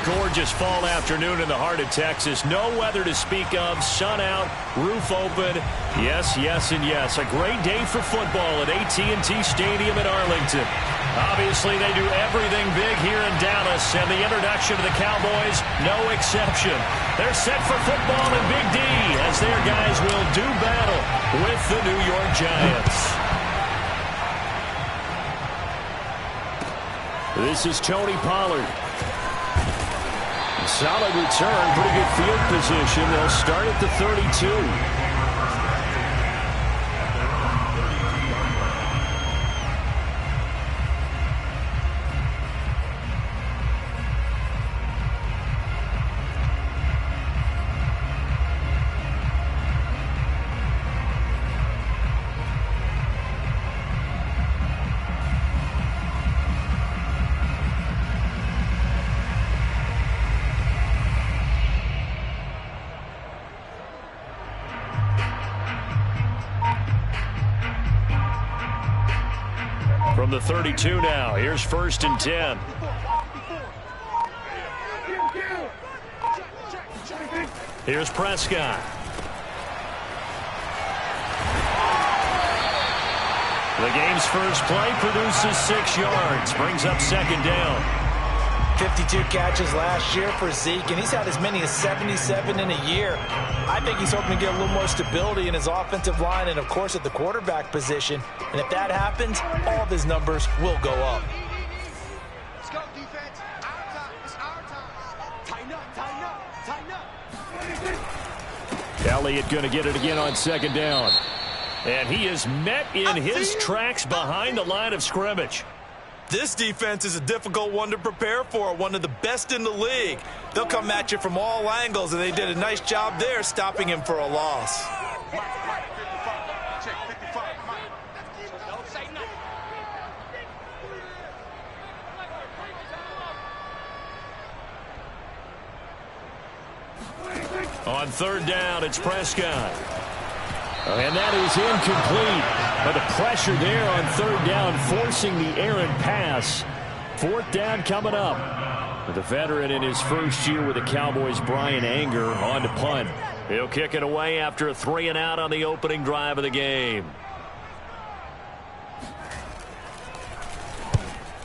gorgeous fall afternoon in the heart of Texas. No weather to speak of. Sun out, roof open. Yes, yes, and yes. A great day for football at AT&T Stadium in Arlington. Obviously, they do everything big here in Dallas, and the introduction of the Cowboys, no exception. They're set for football in Big D as their guys will do battle with the New York Giants. This is Tony Pollard. Solid return, pretty good field position. They'll start at the 32. From the 32 now, here's 1st and 10. Here's Prescott. The game's first play produces 6 yards, brings up 2nd down. 52 catches last year for Zeke, and he's had as many as 77 in a year. I think he's hoping to get a little more stability in his offensive line and, of course, at the quarterback position. And if that happens, all of his numbers will go up. Let's go, defense. Our time. It's our time. Tighten up, tighten up, tighten up. Elliott going to get it again on 2nd down. And he is met in his tracks behind the line of scrimmage. This defense is a difficult one to prepare for, one of the best in the league. They'll come at you from all angles, and they did a nice job there stopping him for a loss. On 3rd down, it's Prescott. And that is incomplete. But the pressure there on 3rd down, forcing the errant pass. 4th down coming up. The veteran in his first year with the Cowboys, Brian Anger, on to punt. He'll kick it away after a 3-and-out on the opening drive of the game.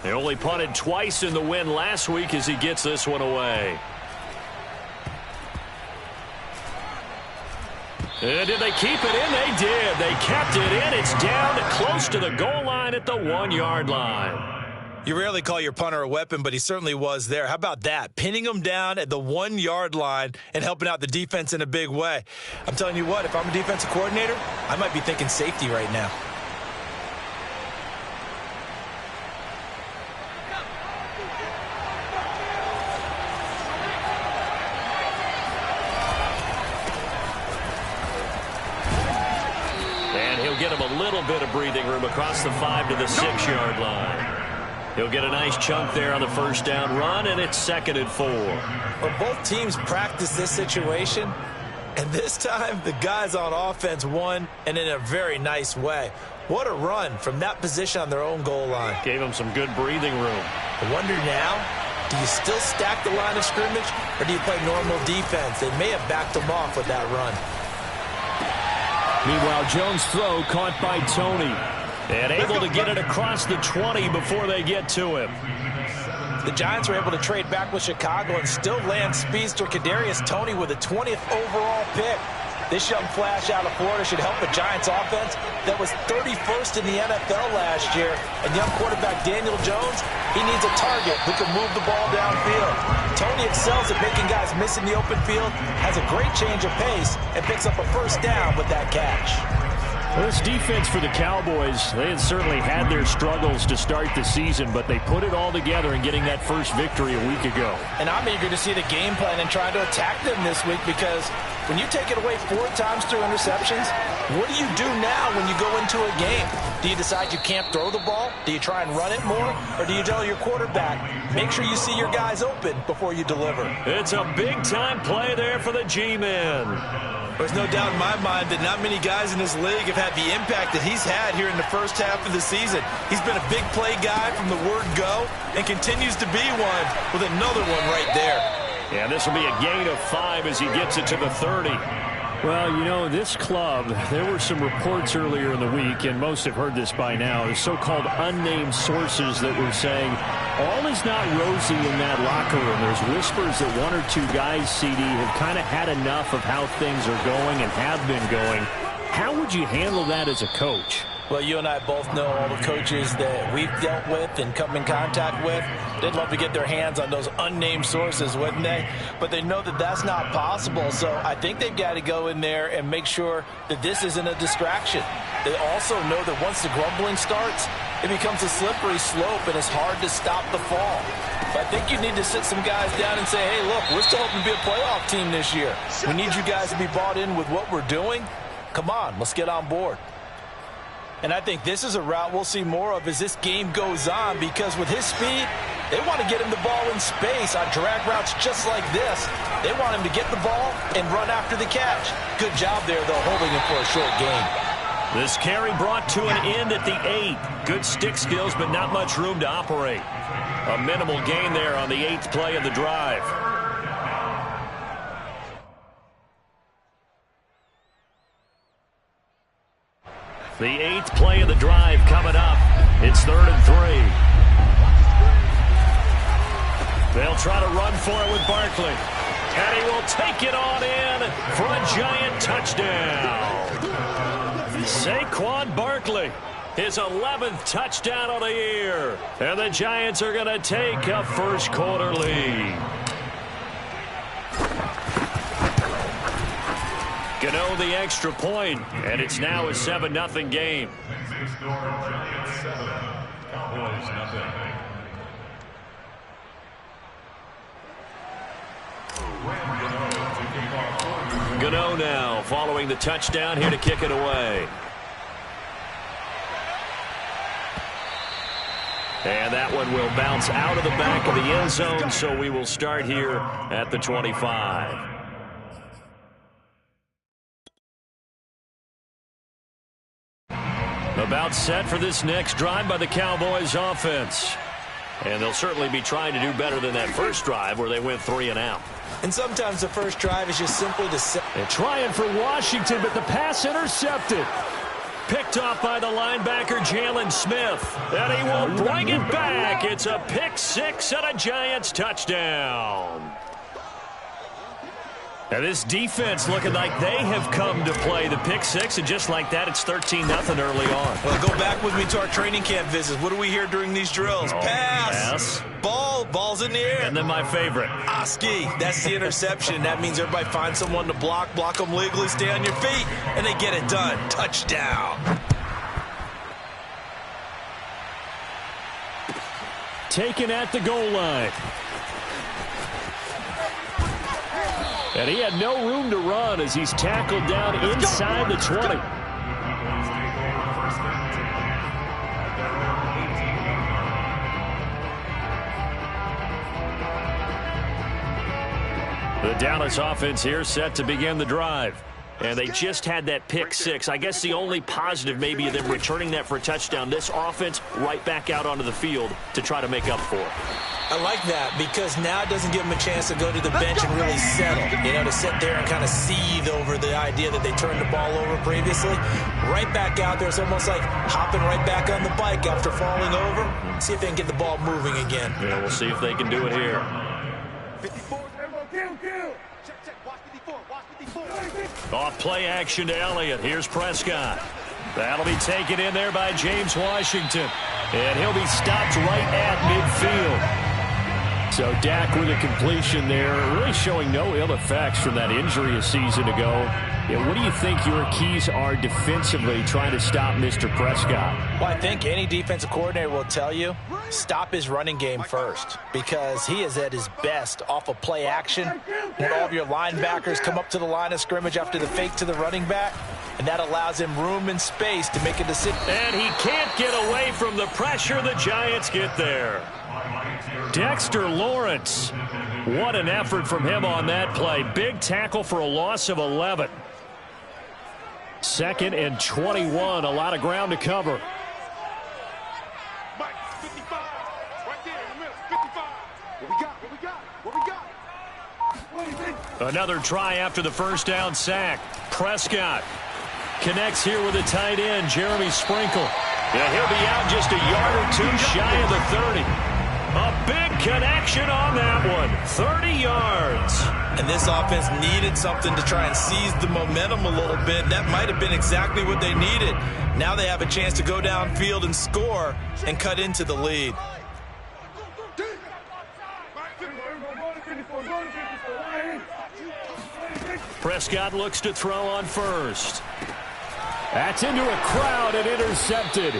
He only punted twice in the win last week as he gets this one away. Did they keep it in? They did. They kept it in. It's down to close to the goal line at the 1-yard line. You rarely call your punter a weapon, but he certainly was there. How about that? Pinning him down at the 1-yard line and helping out the defense in a big way. I'm telling you what, if I'm a defensive coordinator, I might be thinking safety right now. Get him a little bit of breathing room across the 5 to the 6-yard line. He'll get a nice chunk there on the 1st down run, and it's 2nd and 4. Well, both teams practice this situation, and this time the guys on offense won, and in a very nice way. What a run from that position on their own goal line. Gave him some good breathing room. I wonder now, do you still stack the line of scrimmage, or do you play normal defense? They may have backed them off with that run. Meanwhile, Jones' throw caught by Tony. And able to get it across the 20 before they get to him. The Giants were able to trade back with Chicago and still land speedster Kadarius Toney with a 20th overall pick. This young flash out of Florida should help a Giants offense that was 31st in the NFL last year. And young quarterback Daniel Jones, he needs a target who can move the ball downfield. Toney excels at making guys miss in the open field, has a great change of pace, and picks up a 1st down with that catch. This defense for the Cowboys, they had certainly had their struggles to start the season, but they put it all together in getting that first victory a week ago. And I'm eager to see the game plan and try to attack them this week, because when you take it away 4 times through interceptions, what do you do now when you go into a game? Do you decide you can't throw the ball? Do you try and run it more? Or do you tell your quarterback, make sure you see your guys open before you deliver? It's a big-time play there for the G-men. There's no doubt in my mind that not many guys in this league have had the impact that he's had here in the first half of the season. He's been a big play guy from the word go and continues to be one with another one right there. Yeah, this will be a gain of 5 as he gets it to the 30. Well, you know, this club, there were some reports earlier in the week, and most have heard this by now, the so-called unnamed sources that were saying all is not rosy in that locker room. There's whispers that 1 or 2 guys, CD, have kind of had enough of how things are going and have been going. How would you handle that as a coach? Well, you and I both know all the coaches that we've dealt with and come in contact with. They'd love to get their hands on those unnamed sources, wouldn't they? But they know that that's not possible, so I think they've got to go in there and make sure that this isn't a distraction. They also know that once the grumbling starts, it becomes a slippery slope, and it's hard to stop the fall. But I think you need to sit some guys down and say, hey, look, we're still hoping to be a playoff team this year. We need you guys to be bought in with what we're doing. Come on, let's get on board. And I think this is a route we'll see more of as this game goes on, because with his speed, they want to get him the ball in space on drag routes just like this. They want him to get the ball and run after the catch. Good job there, though, holding him for a short gain. This carry brought to an end at the 8. Good stick skills, but not much room to operate. A minimal gain there on the 8th play of the drive. The 8th play of the drive coming up. It's 3rd and 3. They'll try to run for it with Barkley. And he will take it on in for a giant touchdown. Saquon Barkley, his 11th touchdown of the year. And the Giants are going to take a first quarter lead. Gano the extra point, and it's now a 7-0 game. Gano now following the touchdown, here to kick it away. And that one will bounce out of the back of the end zone, so we will start here at the 25. About set for this next drive by the Cowboys offense. And they'll certainly be trying to do better than that first drive where they went 3 and out. And sometimes the first drive is just simply to set. And trying for Washington, but the pass intercepted. Picked off by the linebacker, Jalen Smith. And he will bring it back. It's a pick 6 and a Giants touchdown. Now this defense looking like they have come to play the pick 6, and just like that, it's 13-0 early on. Well, go back with me to our training camp visits. What do we hear during these drills? Pass. Ball's in the air. And then my favorite. Oski, that's the interception. That means everybody finds someone to block them legally, stay on your feet, and they get it done. Touchdown. Taken at the goal line. And he had no room to run as he's tackled down inside the 20. The Dallas offense here set to begin the drive. And they just had that pick 6. I guess the only positive maybe of them returning that for a touchdown. This offense right back out onto the field to try to make up for it. I like that because now it doesn't give them a chance to go to the bench and really settle. You know, to sit there and kind of seethe over the idea that they turned the ball over previously. Right back out there. It's almost like hopping right back on the bike after falling over. See if they can get the ball moving again. Yeah, we'll see if they can do it here. 54, kill. Check, watch 54. Off play action to Elliott. Here's Prescott. That'll be taken in there by James Washington. And he'll be stopped right at midfield. So Dak with a completion there, really showing no ill effects from that injury a season ago. Yeah, what do you think your keys are defensively trying to stop Mr. Prescott? Well, I think any defensive coordinator will tell you, stop his running game first, because he is at his best off of play action when all of your linebackers come up to the line of scrimmage after the fake to the running back, and that allows him room and space to make a decision. And he can't get away from the pressure. The Giants get there. Dexter Lawrence. What an effort from him on that play. Big tackle for a loss of 11. 2nd and 21. A lot of ground to cover. Mike, 55. Right there in the middle. 55. What we got? What we got? What we got? Another try after the first down sack. Prescott connects here with a tight end, Jeremy Sprinkle. Yeah, he'll be out just a yard or two shy of the 30. A big connection on that one. 30 yards. And this offense needed something to try and seize the momentum a little bit. That might have been exactly what they needed. Now they have a chance to go downfield and score and cut into the lead. Prescott looks to throw on first. That's into a crowd and intercepted.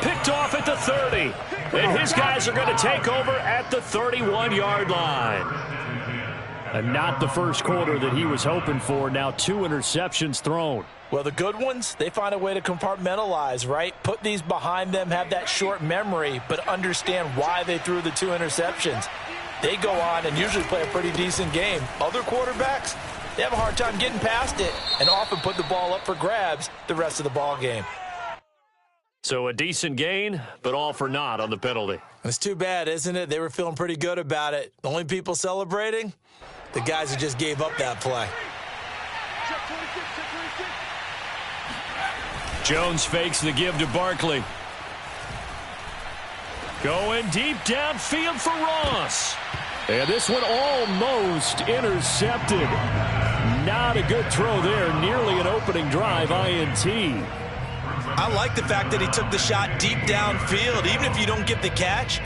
Picked off at the 30. And his guys are going to take over at the 31-yard line. And not the first quarter that he was hoping for. Now 2 interceptions thrown. Well, the good ones, they find a way to compartmentalize, right? Put these behind them, have that short memory, but understand why they threw the 2 interceptions. They go on and usually play a pretty decent game. Other quarterbacks, they have a hard time getting past it and often put the ball up for grabs the rest of the ball game. So a decent gain, but all for naught on the penalty. It's too bad, isn't it? They were feeling pretty good about it. The only people celebrating, the guys who just gave up that play. Jones fakes the give to Barkley. Going deep downfield for Ross. And this one almost intercepted. Not a good throw there. Nearly an opening drive INT. I like the fact that he took the shot deep downfield. Even if you don't get the catch,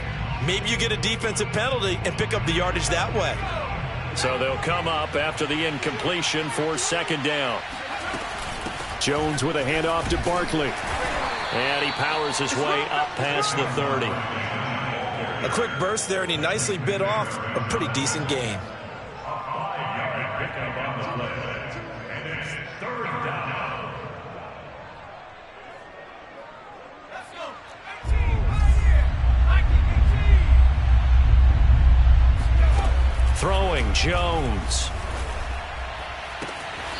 maybe you get a defensive penalty and pick up the yardage that way. So they'll come up after the incompletion for 2nd down. Jones with a handoff to Barkley. And he powers his way up past the 30. A quick burst there, and he nicely bit off a pretty decent gain. Throwing Jones.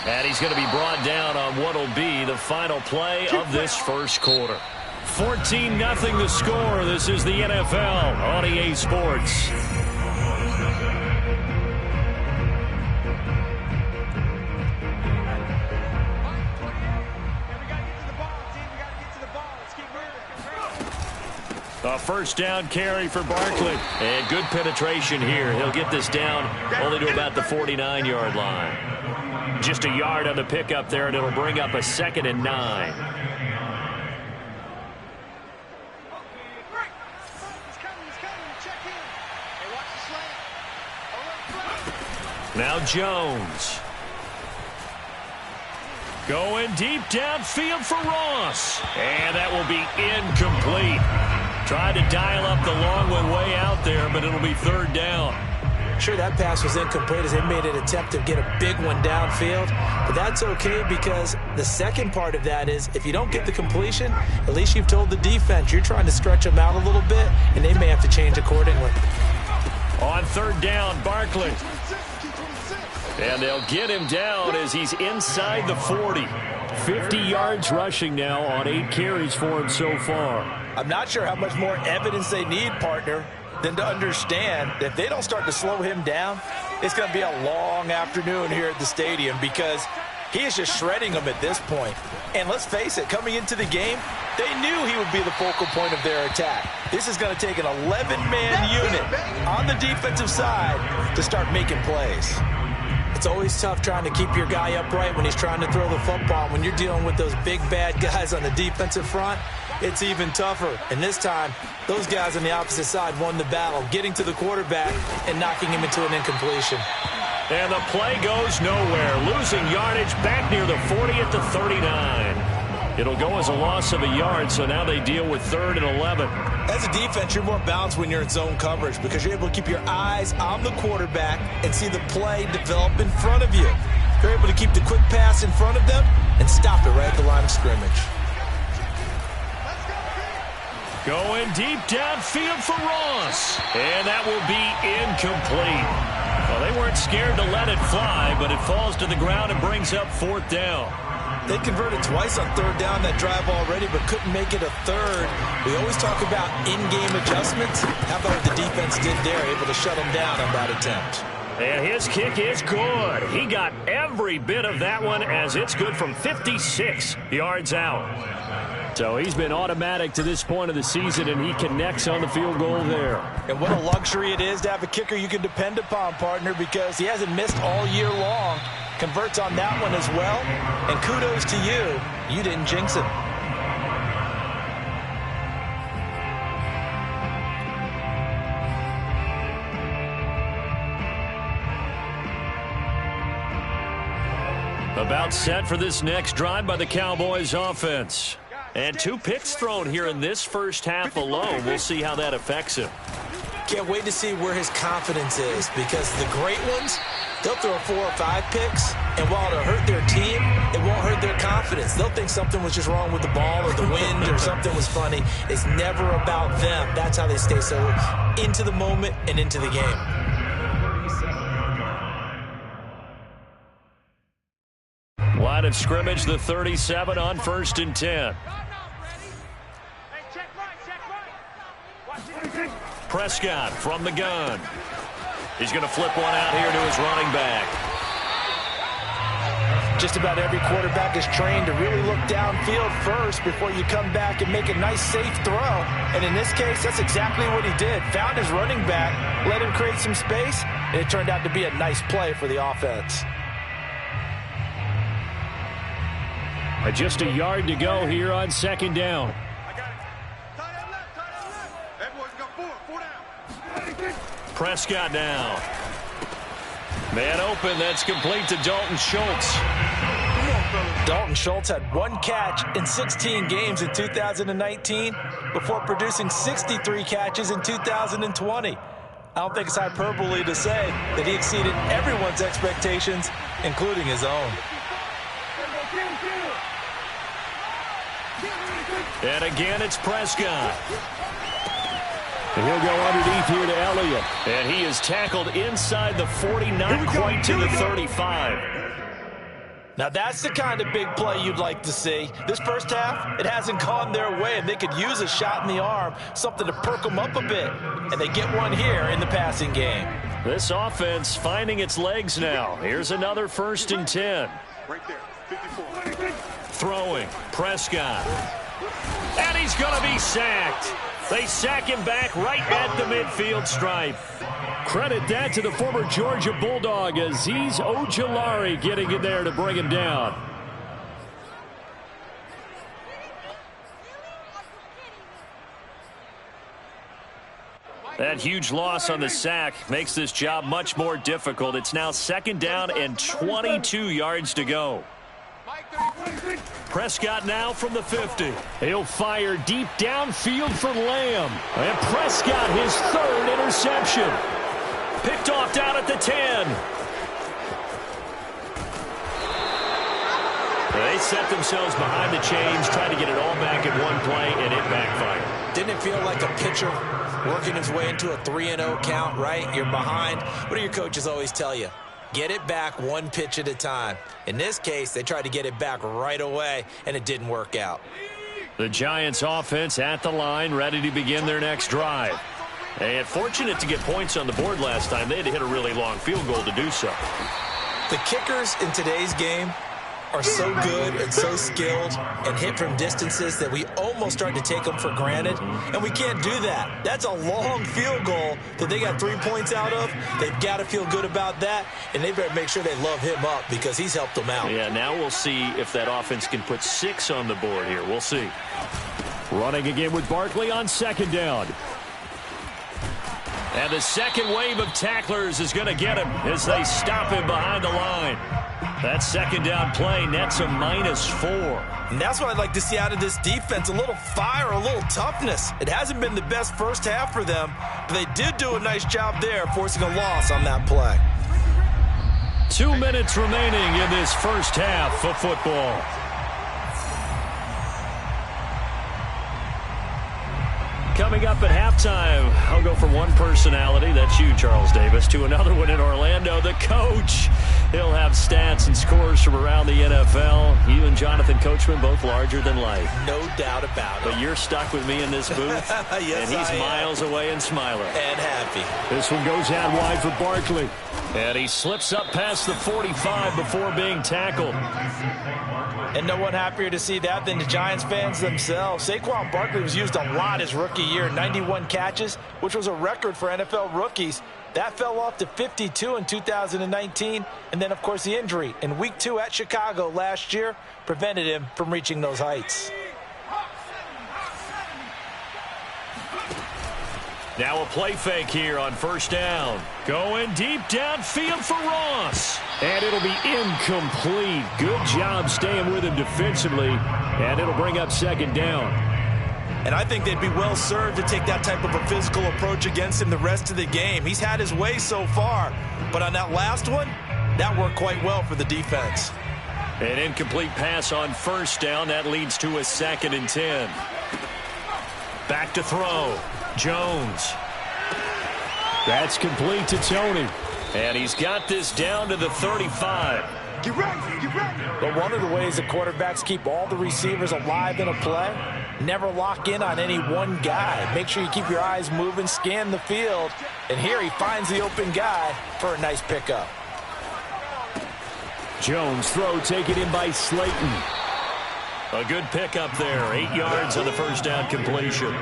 And he's going to be brought down on what will be the final play of this first quarter. 14-0 the score. This is the NFL on EA Sports. A first down carry for Barkley. And good penetration here. He'll get this down only to about the 49-yard line. Just a yard on the pickup there, and it'll bring up a 2nd and 9. Now Jones. Going deep downfield for Ross. And that will be incomplete. Tried to dial up the long one way out there, but it'll be 3rd down. Sure, that pass was incomplete as they made an attempt to get a big one downfield. But that's okay because the second part of that is if you don't get the completion, at least you've told the defense you're trying to stretch them out a little bit, and they may have to change accordingly. On 3rd down, Barkley. And they'll get him down as he's inside the 40. 50 yards rushing now on 8 carries for him so far. I'm not sure how much more evidence they need, partner, than to understand that if they don't start to slow him down, it's going to be a long afternoon here at the stadium because he is just shredding them at this point. And let's face it, coming into the game, they knew he would be the focal point of their attack. This is going to take an 11-man unit on the defensive side to start making plays. It's always tough trying to keep your guy upright when he's trying to throw the football. When you're dealing with those big, bad guys on the defensive front, it's even tougher. And this time, those guys on the opposite side won the battle, getting to the quarterback and knocking him into an incompletion. And the play goes nowhere. Losing yardage back near the 40 at the 39. It'll go as a loss of a yard, so now they deal with 3rd and 11. As a defense, you're more balanced when you're in zone coverage because you're able to keep your eyes on the quarterback and see the play develop in front of you. You're able to keep the quick pass in front of them and stop it right at the line of scrimmage. Going deep downfield for Ross. And that will be incomplete. Well, they weren't scared to let it fly, but it falls to the ground and brings up 4th down. They converted twice on third down that drive already, but couldn't make it a third. We always talk about in-game adjustments. How about what the defense did there, able to shut them down on that attempt? And his kick is good. He got every bit of that one as it's good from 56 yards out. So he's been automatic to this point of the season, and he connects on the field goal there. And what a luxury it is to have a kicker you can depend upon, partner, because he hasn't missed all year long. Converts on that one as well. And kudos to you. You didn't jinx him. About set for this next drive by the Cowboys offense. And 2 picks thrown here in this first half alone. We'll see how that affects him. Can't wait to see where his confidence is, because the great ones, they'll throw 4 or 5 picks, and while it'll hurt their team, it won't hurt their confidence. They'll think something was just wrong with the ball or the wind or something was funny. It's never about them. That's how they stay so into the moment and into the game. Line of scrimmage, the 37 on 1st and 10. Prescott from the gun. He's going to flip one out here to his running back. Just about every quarterback is trained to really look downfield first before you come back and make a nice, safe throw. And in this case, that's exactly what he did. Found his running back, let him create some space, and it turned out to be a nice play for the offense. Just a yard to go here on 2nd down. Prescott now. Man open, that's complete to Dalton Schultz. Dalton Schultz had 1 catch in 16 games in 2019 before producing 63 catches in 2020. I don't think it's hyperbole to say that he exceeded everyone's expectations, including his own. And again, it's Prescott. And he'll go underneath here to Elliott. And he is tackled inside the 40, not quite to the 35. Now that's the kind of big play you'd like to see. This first half, it hasn't gone their way, and they could use a shot in the arm, something to perk them up a bit. And they get one here in the passing game. This offense finding its legs now. Here's another 1st and 10. Right there, 54. Throwing, Prescott. And he's going to be sacked. They sack him back right at the midfield stripe. Credit that to the former Georgia Bulldog, Azeez Ojulari getting in there to bring him down. That huge loss on the sack makes this job much more difficult. It's now 2nd down and 22 yards to go. Prescott now from the 50. He'll fire deep downfield for Lamb. And Prescott, his 3rd interception. Picked off down at the 10. They set themselves behind the chains, trying to get it all back in one play, and it backfired. Didn't it feel like a pitcher working his way into a 3-0 count, right? You're behind. What do your coaches always tell you? Get it back 1 pitch at a time. In this case, they tried to get it back right away, and it didn't work out. The Giants offense at the line, ready to begin their next drive. And fortunate to get points on the board last time. They had to hit a really long field goal to do so. The kickers in today's game are so good and so skilled and hit from distances that we almost start to take them for granted, and we can't do that. That's a long field goal that they got 3 points out of. They've got to feel good about that, and they better make sure they love him up because he's helped them out. Yeah, now we'll see if that offense can put 6 on the board here. We'll see. Running again with Barkley on 2nd down. And the second wave of tacklers is going to get him as they stop him behind the line. That 2nd down play nets a -4. And that's what I'd like to see out of this defense, a little fire, a little toughness. It hasn't been the best first half for them, but they did do a nice job there, forcing a loss on that play. 2 minutes remaining in this first half of football. Coming up at halftime, I'll go from one personality, that's you, Charles Davis, to another one in Orlando, the coach. He'll have stats and scores from around the NFL. You and Jonathan Coachman, both larger than life. No doubt about it. But you're stuck with me in this booth, yes, and he's miles away and smiling. And happy. This one goes out wide for Barkley. And he slips up past the 45 before being tackled. And no one happier to see that than the Giants fans themselves. Saquon Barkley was used a lot his rookie year, 91 catches, which was a record for NFL rookies. That fell off to 52 in 2019. And then, of course, the injury in Week 2 at Chicago last year prevented him from reaching those heights. Now a play fake here on first down. Going deep downfield for Ross. And it'll be incomplete. Good job staying with him defensively. And it'll bring up second down. And I think they'd be well served to take that type of a physical approach against him the rest of the game. He's had his way so far. But on that last one, that worked quite well for the defense. An incomplete pass on first down. That leads to a 2nd and 10. Back to throw. Jones. That's complete to Tony. And he's got this down to the 35. Get ready, get ready. But one of the ways the quarterbacks keep all the receivers alive in a play, never lock in on any one guy. Make sure you keep your eyes moving, scan the field. And here he finds the open guy for a nice pickup. Jones throw taken in by Slayton. A good pickup there. 8 yards on the first down completion.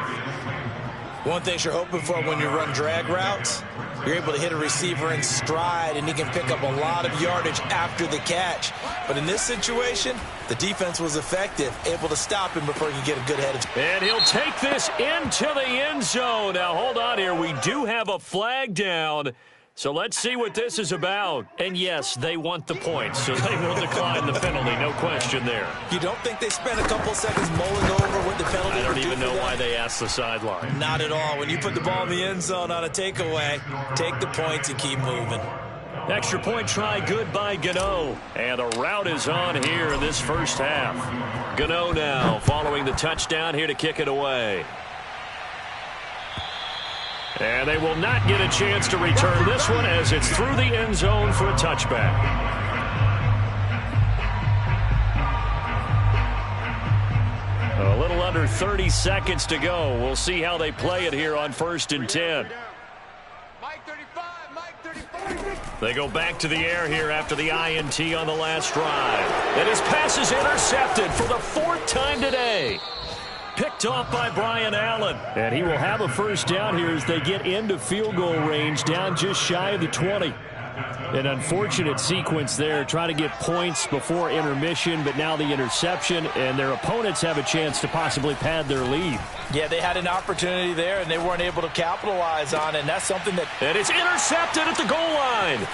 One thing you're hoping for when you run drag routes, you're able to hit a receiver in stride, and he can pick up a lot of yardage after the catch. But in this situation, the defense was effective, able to stop him before he could get a good head. And he'll take this into the end zone. Now, hold on here. We do have a flag down. So let's see what this is about. And yes, they want the points, so they will decline the penalty, no question there. You don't think they spent a couple seconds mulling over what the penalty I don't would do even know for them? why they asked the sideline. Not at all. When you put the ball in the end zone on a takeaway, take the points and keep moving. Extra point try good by Gano. And a route is on here in this first half. Gano now following the touchdown here to kick it away. And they will not get a chance to return this one as it's through the end zone for a touchback. A little under 30 seconds to go. We'll see how they play it here on 1st and 10. Mike 35, Mike 35. They go back to the air here after the INT on the last drive. And his pass is intercepted for the 4th time today. Picked off by Brian Allen. And he will have a first down here as they get into field goal range, down just shy of the 20. An unfortunate sequence there, trying to get points before intermission, but now the interception, and their opponents have a chance to possibly pad their lead. Yeah, they had an opportunity there, and they weren't able to capitalize on it, and that's something that... And it's intercepted at the goal line.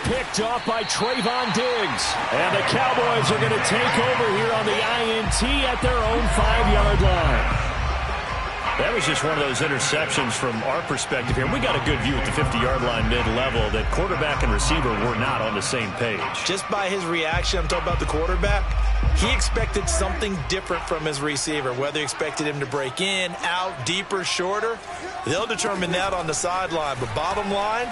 Picked off by Trayvon Diggs. And the Cowboys are going to take over here on the INT at their own 5-yard line. That was just one of those interceptions from our perspective here. We got a good view at the 50-yard line mid-level that quarterback and receiver were not on the same page. Just by his reaction, I'm talking about the quarterback, he expected something different from his receiver. Whether he expected him to break in, out, deeper, shorter, they'll determine that on the sideline. But bottom line,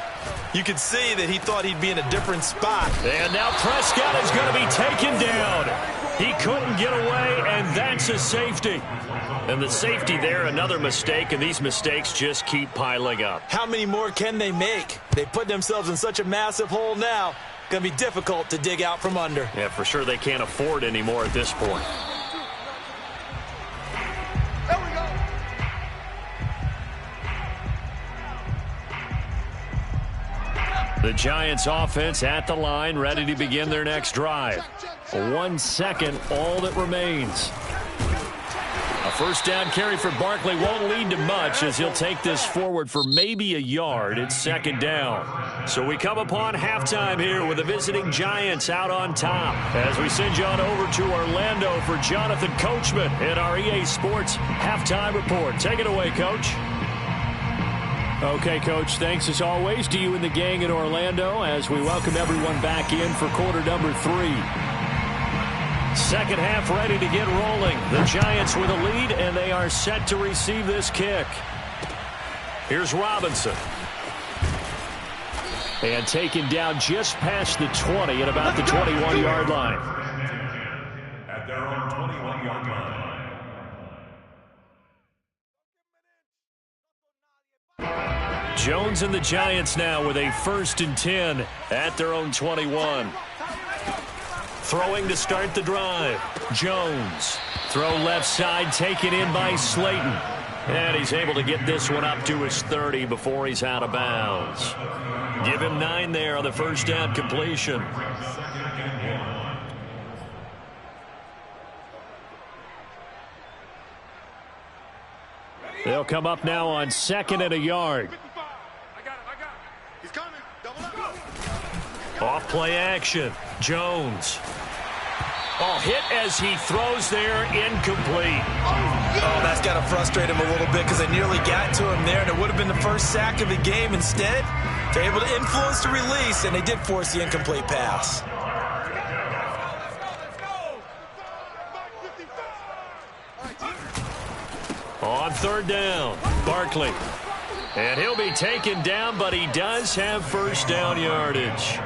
you can see that he thought he'd be in a different spot. And now Prescott is going to be taken down. He couldn't get away, and that's a safety. And the safety there, another mistake, and these mistakes just keep piling up. How many more can they make? They put themselves in such a massive hole now. Going to be difficult to dig out from under. Yeah, for sure they can't afford anymore at this point. There we go. The Giants offense at the line, ready to begin their next drive. 1 second, all that remains. A first down carry for Barkley won't lead to much as he'll take this forward for maybe a yard. It's 2nd down. So we come upon halftime here with the visiting Giants out on top. As we send you on over to Orlando for Jonathan Coachman in our EA Sports Halftime Report. Take it away, Coach. Okay, Coach, thanks as always to you and the gang in Orlando as we welcome everyone back in for quarter number 3. Second half ready to get rolling. The Giants with a lead, and they are set to receive this kick. Here's Robinson. And taken down just past the 20 at about the 21-yard line. at their own 21-yard line. Jones and the Giants now with a 1st and 10 at their own 21. Throwing to start the drive. Jones. Throw left side, taken in by Slayton. And he's able to get this one up to his 30 before he's out of bounds. Give him 9 there on the first down completion. They'll come up now on 2nd and a yard. Off play action. Jones. Oh, hit as he throws there, incomplete. Oh, that's got to frustrate him a little bit because they nearly got to him there, and it would have been the first sack of the game. Instead, they're able to influence the release, and they did force the incomplete pass. On 3rd down, Barkley. And he'll be taken down, but he does have first down yardage.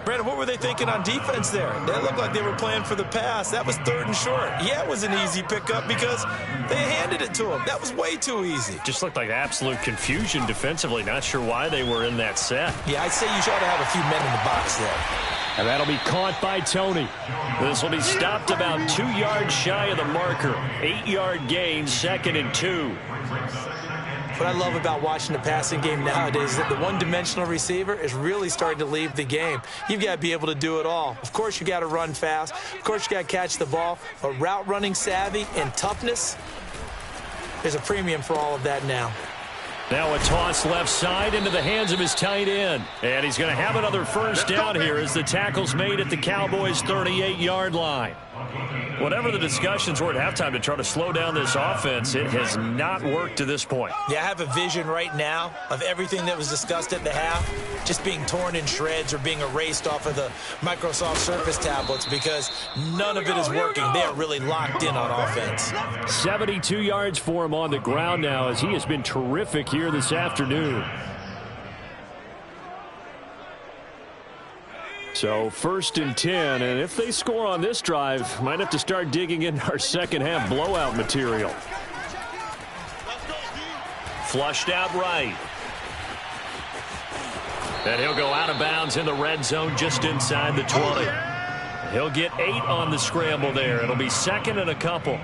Brandon, what were they thinking on defense there? They looked like they were playing for the pass. That was 3rd and short. Yeah, it was an easy pickup because they handed it to him. That was way too easy. Just looked like absolute confusion defensively. Not sure why they were in that set. Yeah, I'd say you ought to have a few men in the box there. And that'll be caught by Tony. This will be stopped about 2 yards shy of the marker. 8-yard gain, 2nd and 2. What I love about watching the passing game nowadays is that the one-dimensional receiver is really starting to leave the game. You've got to be able to do it all. Of course, you got to run fast. Of course, you got to catch the ball. But route running savvy and toughness, there's a premium for all of that now. Now a toss left side into the hands of his tight end. And he's going to have another first down here as the tackle's made at the Cowboys' 38-yard line. Whatever the discussions were at halftime to try to slow down this offense, it has not worked to this point. Yeah, I have a vision right now of everything that was discussed at the half just being torn in shreds or being erased off of the Microsoft Surface tablets because none of it is working. They are really locked in on offense. 72 yards for him on the ground now as he has been terrific here this afternoon. So 1st and 10, and if they score on this drive, might have to start digging in our second half blowout material. Flushed out right. And he'll go out of bounds in the red zone just inside the 20. He'll get 8 on the scramble there. It'll be 2nd and a couple.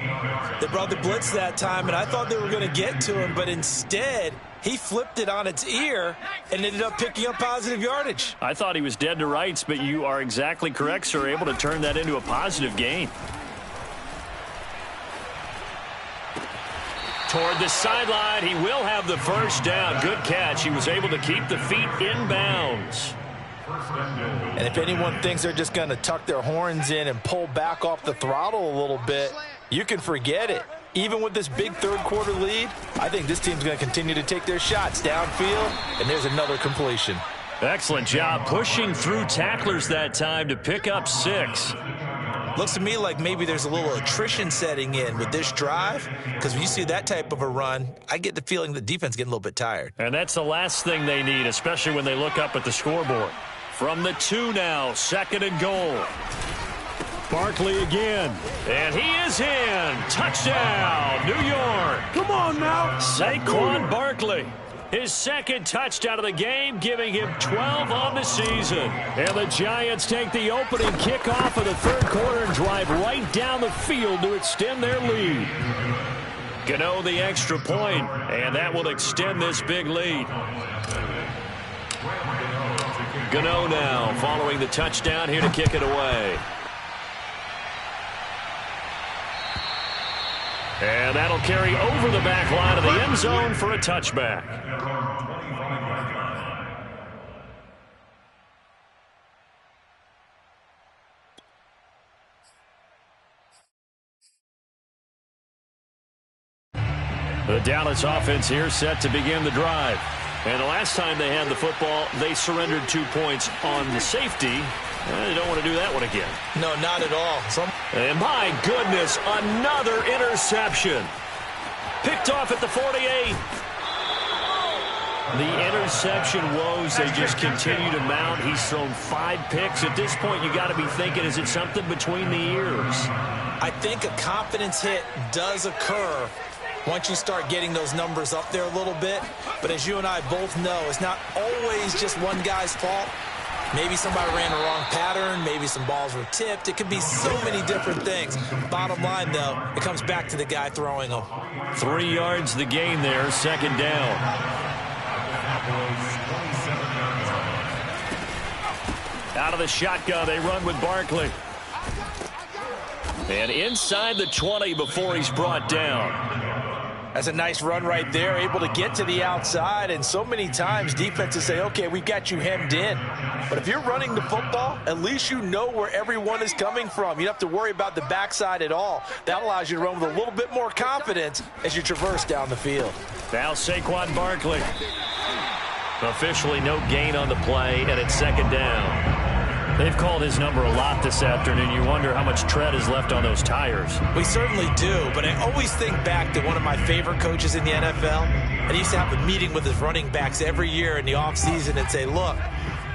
They brought the blitz that time, and I thought they were going to get to him, but instead he flipped it on its ear and ended up picking up positive yardage. I thought he was dead to rights, but you are exactly correct, sir. Able to turn that into a positive gain. Toward the sideline, he will have the first down. Good catch. He was able to keep the feet in bounds. And if anyone thinks they're just going to tuck their horns in and pull back off the throttle a little bit, you can forget it. Even with this big third-quarter lead, I think this team's going to continue to take their shots downfield, and there's another completion. Excellent job pushing through tacklers that time to pick up 6. Looks to me like maybe there's a little attrition setting in with this drive, because when you see that type of a run, I get the feeling the defense getting a little bit tired. And that's the last thing they need, especially when they look up at the scoreboard. From the 2 now, 2nd and goal. Barkley again. And he is in. Touchdown, New York. Come on now. Saquon Barkley. His 2nd touchdown of the game, giving him 12 on the season. And the Giants take the opening kickoff of the 3rd quarter and drive right down the field to extend their lead. Gano the extra point, and that will extend this big lead. Gano now following the touchdown here to kick it away. And that'll carry over the back line of the end zone for a touchback. The Dallas offense here set to begin the drive. And the last time they had the football, they surrendered 2 points on the safety. They don't want to do that one again. No, not at all. And my goodness, another interception. Picked off at the 48. The interception woes, they just continue to mount. He's thrown 5 picks. At this point, you got to be thinking, is it something between the ears? I think a confidence hit does occur once you start getting those numbers up there a little bit. But as you and I both know, it's not always just one guy's fault. Maybe somebody ran the wrong pattern. Maybe some balls were tipped. It could be so many different things. Bottom line, though, it comes back to the guy throwing them. 3 yards the gain there, second down. Out of the shotgun, they run with Barkley. And inside the 20 before he's brought down. That's a nice run right there, able to get to the outside. And so many times defenses say, okay, we've got you hemmed in. But if you're running the football, at least you know where everyone is coming from. You don't have to worry about the backside at all. That allows you to run with a little bit more confidence as you traverse down the field. Now Saquon Barkley. Officially no gain on the play, and it's second down. They've called his number a lot this afternoon. You wonder how much tread is left on those tires. We certainly do, but I always think back to one of my favorite coaches in the NFL. And he used to have a meeting with his running backs every year in the offseason and say, look,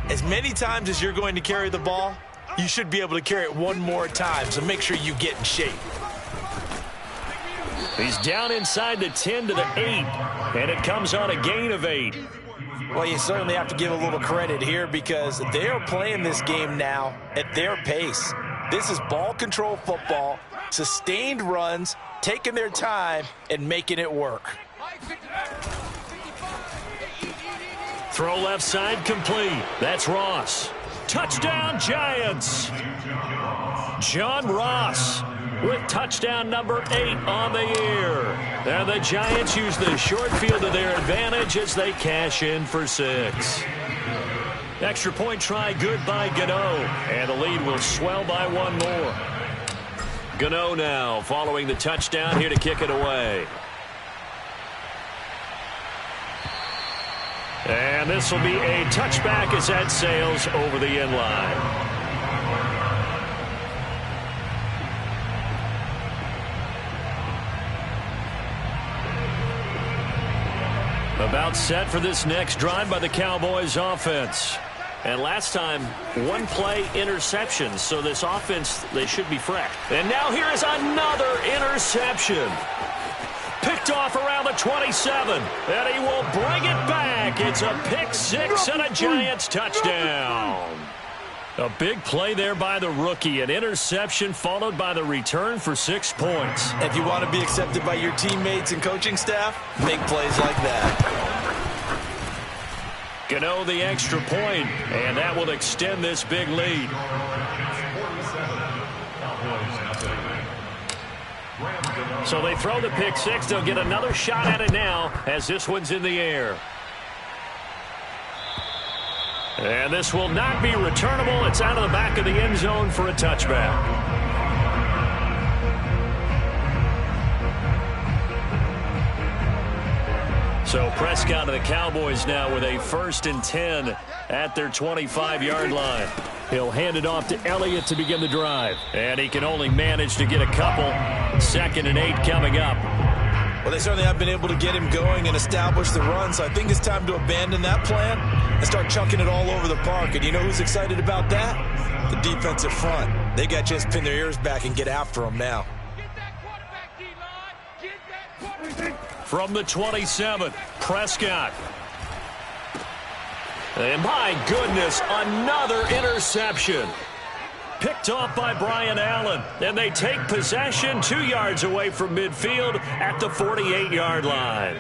as many times as you're going to carry the ball, you should be able to carry it one more time, so make sure you get in shape. He's down inside the 10 to the 8, and it comes on a gain of 8. Well, you certainly have to give a little credit here because they are playing this game now at their pace. This is ball control football, sustained runs, taking their time, and making it work. Throw left side complete. That's Ross. Touchdown, Giants. John Ross with touchdown number 8 on the year. And the Giants use the short field to their advantage as they cash in for 6. Extra point try good by Gano. And the lead will swell by 1 more. Gano now following the touchdown here to kick it away. And this will be a touchback as that sails over the end line. About set for this next drive by the Cowboys offense. And last time, 1 play interception. So this offense, they should be fresh. And now here is another interception. Picked off around the 27. And he will bring it back. It's a pick 6 and a Giants touchdown. A big play there by the rookie. An interception followed by the return for 6 points. If you want to be accepted by your teammates and coaching staff, make plays like that. Gano the extra point, and that will extend this big lead. So they throw the pick 6. They'll get another shot at it now as this one's in the air. And this will not be returnable. It's out of the back of the end zone for a touchback. So Prescott and the Cowboys now with a 1st and 10 at their 25-yard line. He'll hand it off to Elliott to begin the drive. And he can only manage to get a couple. 2nd and 8 coming up. Well, they certainly have been able to get him going and establish the run, so I think it's time to abandon that plan and start chunking it all over the park. And you know who's excited about that? The defensive front. They got a chance to pin their ears back and get after him now. From the 27, Prescott. And my goodness, another interception. Picked off by Brian Allen. And they take possession 2 yards away from midfield at the 48-yard line.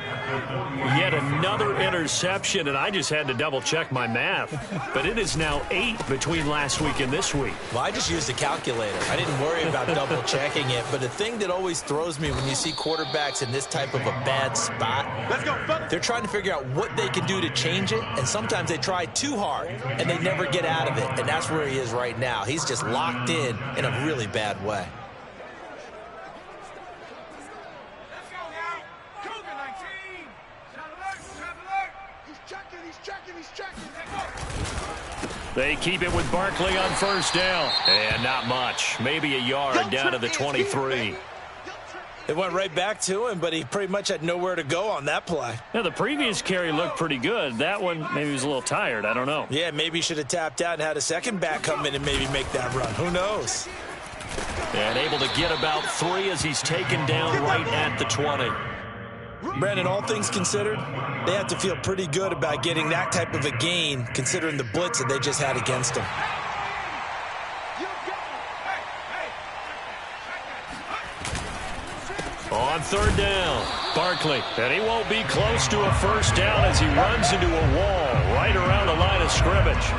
Yet another interception, and I just had to double-check my math. But it is now 8 between last week and this week. Well, I just used a calculator. I didn't worry about double-checking it. But the thing that always throws me when you see quarterbacks in this type of a bad spot, they're trying to figure out what they can do to change it. And sometimes they try too hard, and they never get out of it. And that's where he is right now. He's just locked in a really bad way. They keep it with Barkley on 1st down. And not much. Maybe a yard down to the 23. It went right back to him, but he pretty much had nowhere to go on that play. Yeah, the previous carry looked pretty good. That one, maybe he was a little tired. I don't know. Yeah, maybe he should have tapped out and had a second back come in and maybe make that run. Who knows? And able to get about 3 as he's taken down right at the 20. Brandon, all things considered, they have to feel pretty good about getting that type of a gain, considering the blitz that they just had against them. On 3rd down, Barkley. And he won't be close to a first down as he runs into a wall right around the line of scrimmage.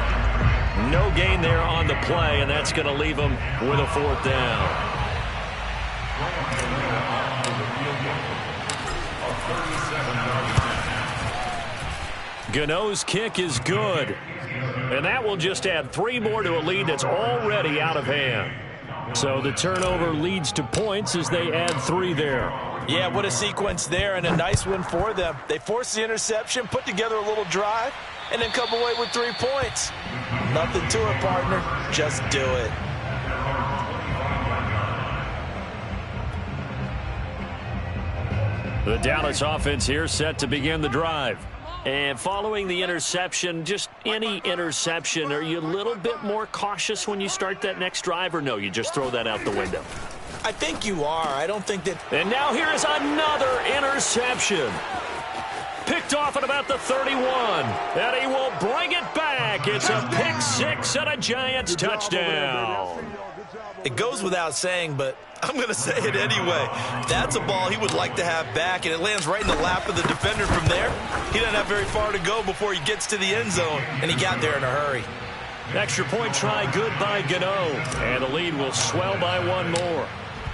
No gain there on the play, and that's going to leave him with a 4th down. Gano's kick is good. And that will just add 3 more to a lead that's already out of hand. So the turnover leads to points as they add 3 there. Yeah, what a sequence there, and a nice one for them. They force the interception, put together a little drive, and then come away with 3 points. Nothing to it, partner. Just do it. The Dallas offense here set to begin the drive. And following the interception, just any interception, are you a little bit more cautious when you start that next drive, or no, you just throw that out the window? I think you are. I don't think that... And now here's another interception. Picked off at about the 31. And he will bring it back. It's a pick 6 and a Giants touchdown. It goes without saying, but I'm going to say it anyway. That's a ball he would like to have back, and it lands right in the lap of the defender from there. He doesn't have very far to go before he gets to the end zone, and he got there in a hurry. Extra point try good by Gano, and the lead will swell by 1 more.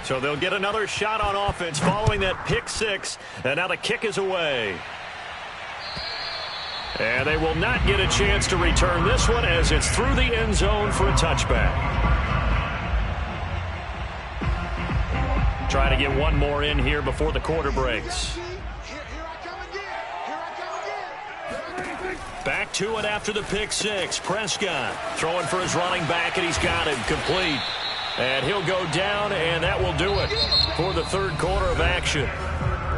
So they'll get another shot on offense following that pick 6, and now the kick is away. And they will not get a chance to return this one as it's through the end zone for a touchback. Trying to get 1 more in here before the quarter breaks. Back to it after the pick 6. Prescott throwing for his running back, and he's got him complete. And he'll go down, and that will do it for the 3rd quarter of action.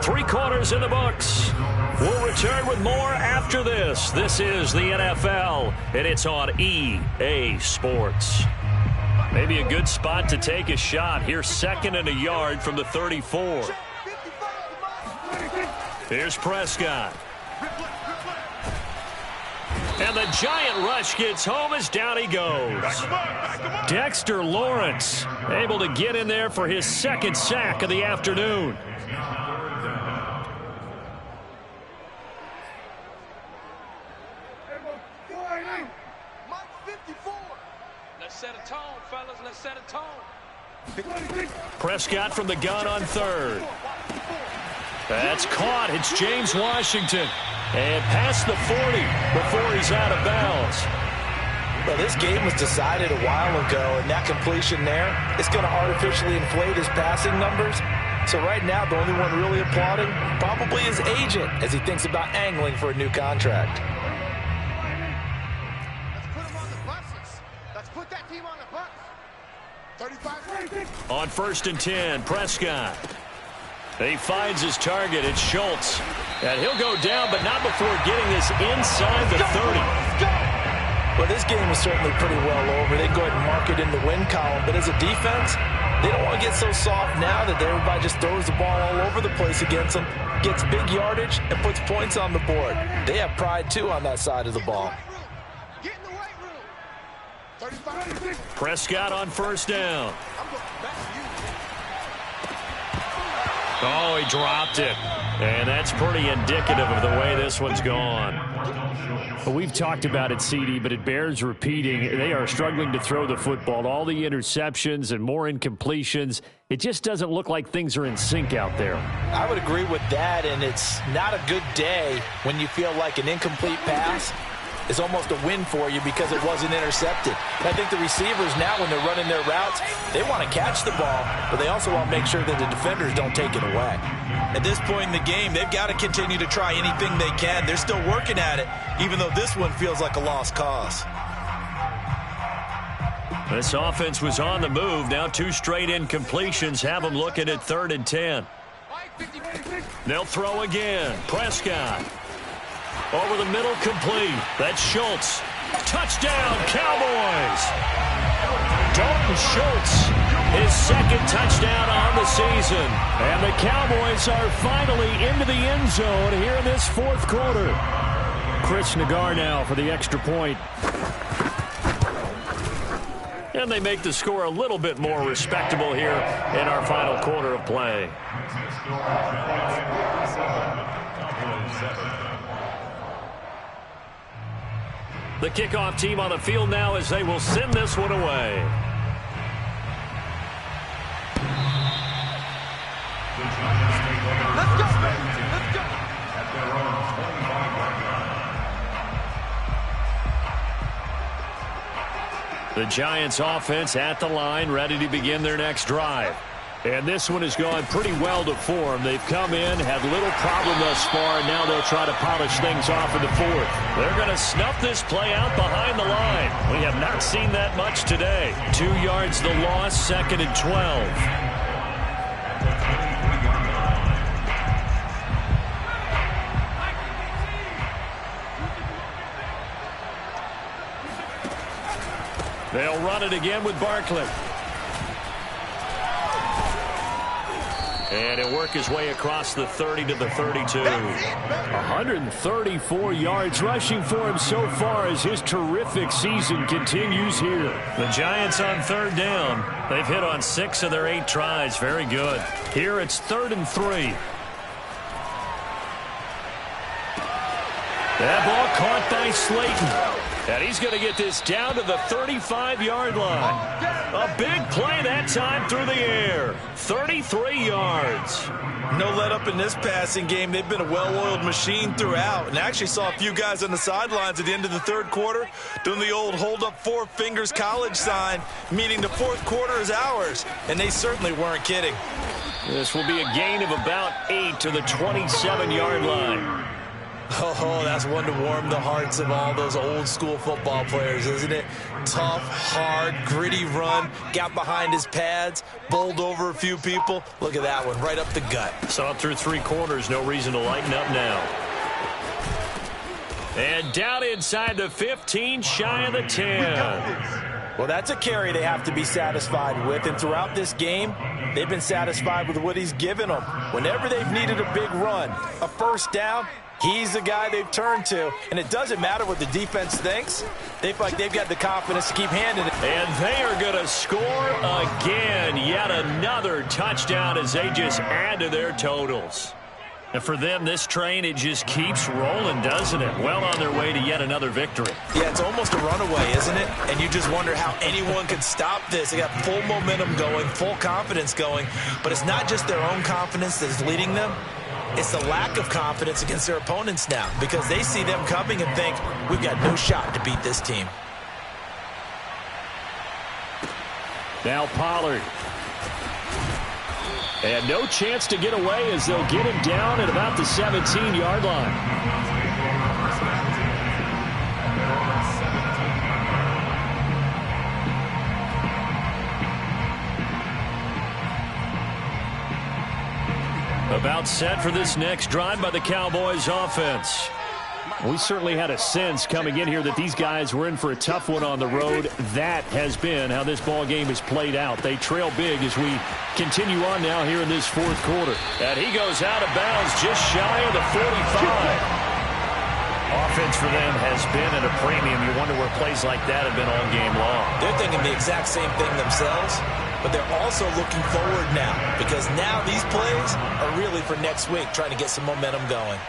3 quarters in the books. We'll return with more after this. This is the NFL, and it's on EA Sports. Maybe a good spot to take a shot. Here's 2nd and a yard from the 34. Here's Prescott. And the giant rush gets home as down he goes. Dexter Lawrence able to get in there for his 2nd sack of the afternoon. Let's set a tone, fellas. Let's set a tone. Prescott from the gun on 3rd. That's caught. It's James Washington. And past the 40 before he's out of bounds. Well, this game was decided a while ago, and that completion there is going to artificially inflate his passing numbers. So right now, the only one really applauding probably his agent as he thinks about angling for a new contract. Let's put him on the buses. Let's put that team on the bus. 35. On 1st and 10, Prescott. He finds his target. It's Schultz. And he'll go down, but not before getting this inside the 30. Well, this game is certainly pretty well over. They go ahead and mark it in the win column. But as a defense, they don't want to get so soft now that everybody just throws the ball all over the place against them, gets big yardage, and puts points on the board. They have pride, too, on that side of the ball. Get in the weight room. 35. Prescott on 1st down. Oh, he dropped it. And that's pretty indicative of the way this one's gone. Well, we've talked about it, CD, but it bears repeating. They are struggling to throw the football. All the interceptions and more incompletions. It just doesn't look like things are in sync out there. I would agree with that, and it's not a good day when you feel like an incomplete pass is almost a win for you because it wasn't intercepted. And I think the receivers now, when they're running their routes, they want to catch the ball, but they also want to make sure that the defenders don't take it away. At this point in the game, they've got to continue to try anything they can. They're still working at it, even though this one feels like a lost cause. This offense was on the move. Now 2 straight incompletions have them looking at 3rd and 10. They'll throw again. Prescott. Over the middle, complete. That's Schultz. Touchdown, Cowboys. Dalton Schultz his second touchdown on the season. And the Cowboys are finally into the end zone here in this fourth quarter. Chris Nagar now for the extra point. And they make the score a little bit more respectable here in our final quarter of play. The kickoff team on the field now as they will send this one away. Let's go, baby. Let's go. The Giants offense at the line, ready to begin their next drive. And this one has gone pretty well to form. They've come in, had little problem thus far, and now they'll try to polish things off in the fourth. They're going to snuff this play out behind the line. We have not seen that much today. 2 yards the loss, 2nd and 12. They'll run it again with Barkley. And he'll work his way across the 30 to the 32. 134 yards rushing for him so far as his terrific season continues here. The Giants on 3rd down. They've hit on 6 of their 8 tries. Very good. Here it's 3rd and 3. That ball caught by Slayton. And he's going to get this down to the 35-yard line. A big play that time through the air. 33 yards. No let up in this passing game. They've been a well-oiled machine throughout. And actually saw a few guys on the sidelines at the end of the 3rd quarter doing the old hold up 4 fingers college sign, meaning the 4th quarter is ours. And they certainly weren't kidding. This will be a gain of about 8 to the 27-yard line. Oh, that's one to warm the hearts of all those old school football players, isn't it? Tough, hard, gritty run, got behind his pads, bowled over a few people. Look at that one, right up the gut. Saw it through 3 quarters, no reason to lighten up now. And down inside the 15, shy of the 10. Well, that's a carry they have to be satisfied with, and throughout this game, they've been satisfied with what he's given them. Whenever they've needed a big run, a first down, he's the guy they've turned to, and it doesn't matter what the defense thinks. They feel like they've got the confidence to keep handing it. And they are going to score again. Yet another touchdown as they just add to their totals. And for them, this train, it just keeps rolling, doesn't it? Well on their way to yet another victory. Yeah, it's almost a runaway, isn't it? And you just wonder how anyone could stop this. They got full momentum going, full confidence going. But it's not just their own confidence that's leading them. It's the lack of confidence against their opponents now, because they see them coming and think, we've got no shot to beat this team. Now Pollard. And no chance to get away as they'll get him down at about the 17-yard line. About set for this next drive by the Cowboys offense. We certainly had a sense coming in here that these guys were in for a tough one on the road. That has been how this ball game has played out. They trail big as we continue on now here in this 4th quarter. And he goes out of bounds just shy of the 45. Offense for them has been at a premium. You wonder where plays like that have been all game long. They're thinking the exact same thing themselves, but they're also looking forward now, because now these plays are really for next week, trying to get some momentum going.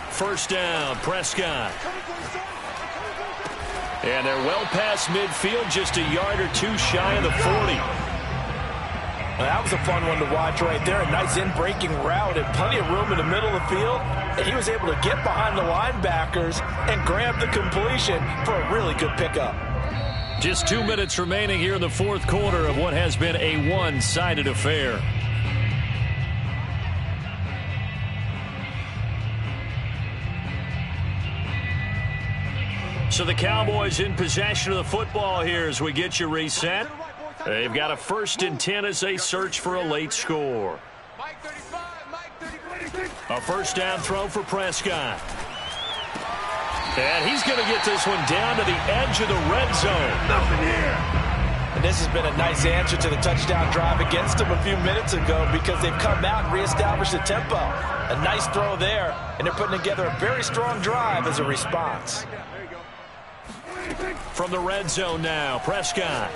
First down, Prescott. And they're well past midfield, just a yard or 2 shy of the 40. Well, that was a fun one to watch right there. A nice in-breaking route and plenty of room in the middle of the field. And he was able to get behind the linebackers and grab the completion for a really good pickup. Just 2 minutes remaining here in the 4th quarter of what has been a one-sided affair. So the Cowboys in possession of the football here as we get you reset. They've got a 1st and 10 as they search for a late score. A first down throw for Prescott. And he's going to get this one down to the edge of the red zone. Nothing here. And this has been a nice answer to the touchdown drive against them a few minutes ago because they've come out and reestablished the tempo. A nice throw there, and they're putting together a very strong drive as a response. From the red zone now, Prescott.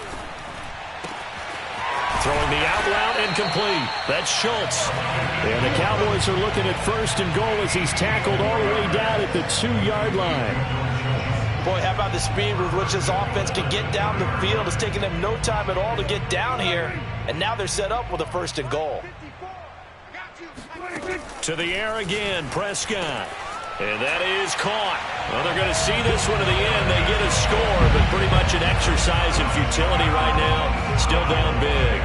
Throwing the out route incomplete. That's Schultz. And the Cowboys are looking at 1st and goal as he's tackled all the way down at the 2-yard line. Boy, how about the speed with which this offense can get down the field? It's taken them no time at all to get down here. And now they're set up with a 1st and goal. To the air again, Prescott. And that is caught. Well, they're going to see this one to the end. They get a score, but pretty much an exercise in futility right now. Still down big.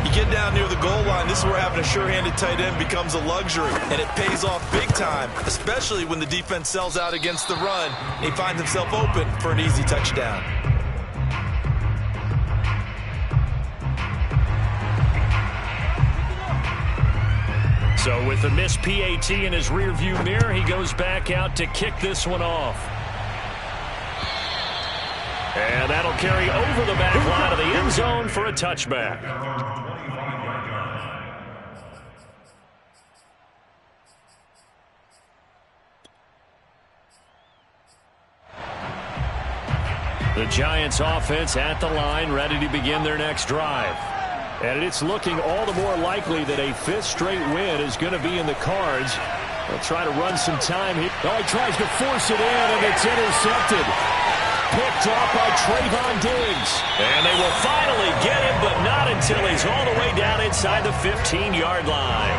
You get down near the goal line, this is where having a sure-handed tight end becomes a luxury, and it pays off big time, especially when the defense sells out against the run, and he finds himself open for an easy touchdown. So with the missed PAT in his rearview mirror, he goes back out to kick this one off. And that'll carry over the back line of the end zone for a touchback. The Giants offense at the line, ready to begin their next drive. And it's looking all the more likely that a 5th straight win is going to be in the cards. They'll try to run some time here. Oh, he tries to force it in, and it's intercepted. Picked off by Trayvon Diggs. And they will finally get him, but not until he's all the way down inside the 15-yard line.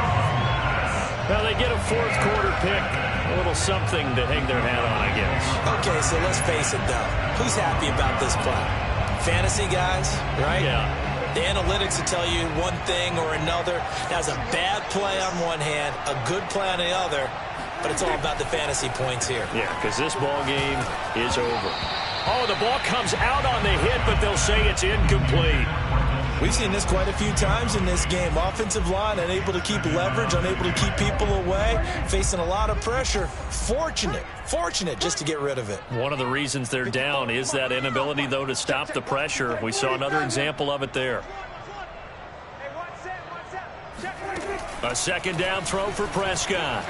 Now they get a 4th quarter pick. A little something to hang their hat on, I guess. Okay, so let's face it, though. Who's happy about this play? Fantasy guys, right? Yeah. The analytics will tell you one thing or another. That's a bad play on one hand, a good play on the other, but it's all about the fantasy points here. Yeah, because this ball game is over. Oh, the ball comes out on the hit, but they'll say it's incomplete. We've seen this quite a few times in this game. Offensive line unable to keep leverage, unable to keep people away, facing a lot of pressure. Fortunate just to get rid of it. One of the reasons they're down is that inability, though, to stop the pressure. We saw another example of it there. A 2nd down throw for Prescott.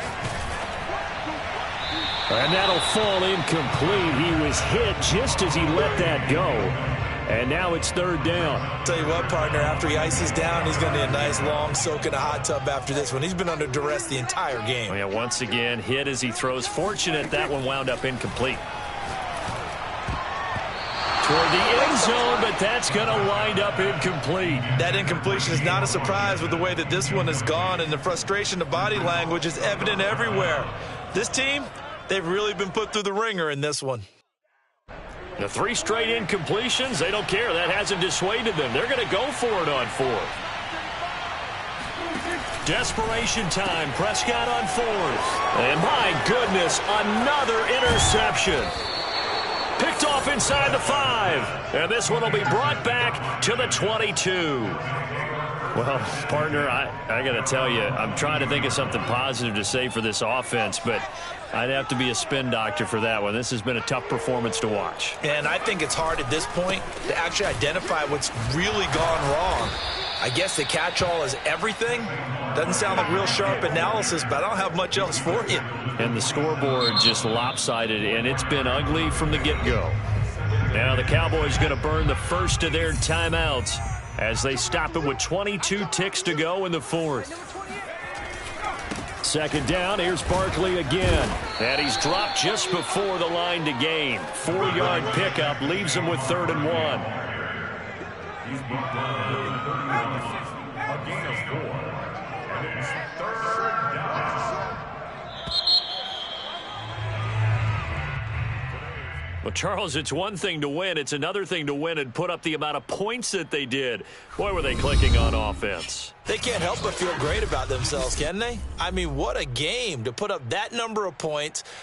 And that'll fall incomplete. He was hit just as he let that go. And now it's 3rd down. Tell you what, partner, after he ices down, he's going to need a nice long soak in a hot tub after this one. He's been under duress the entire game. Oh, yeah, once again, hit as he throws. Fortunate that one wound up incomplete. Toward the end zone, but that's going to wind up incomplete. That incompletion is not a surprise with the way that this one has gone, and the frustration of body language is evident everywhere. This team, they've really been put through the ringer in this one. The 3 straight incompletions, they don't care. That hasn't dissuaded them. They're going to go for it on 4th. Desperation time. Prescott on 4th. And my goodness, another interception. Picked off inside the 5. And this one will be brought back to the 22. Well, partner, I got to tell you, I'm trying to think of something positive to say for this offense, but I'd have to be a spin doctor for that one. This has been a tough performance to watch. And I think it's hard at this point to actually identify what's really gone wrong. I guess the catch-all is everything. Doesn't sound like real sharp analysis, but I don't have much else for you. And the scoreboard just lopsided, and it's been ugly from the get-go. Now the Cowboys going to burn the first of their timeouts as they stop it with 22 ticks to go in the 4th. 2nd down, here's Barkley again. And he's dropped just before the line to gain. 4-yard pickup leaves him with 3rd and 1. He's brought down a gain of 4. And it's 3rd down. Well, Charles, it's one thing to win. It's another thing to win and put up the amount of points that they did. Boy, were they clicking on offense. They can't help but feel great about themselves, can they? I mean, what a game to put up that number of points,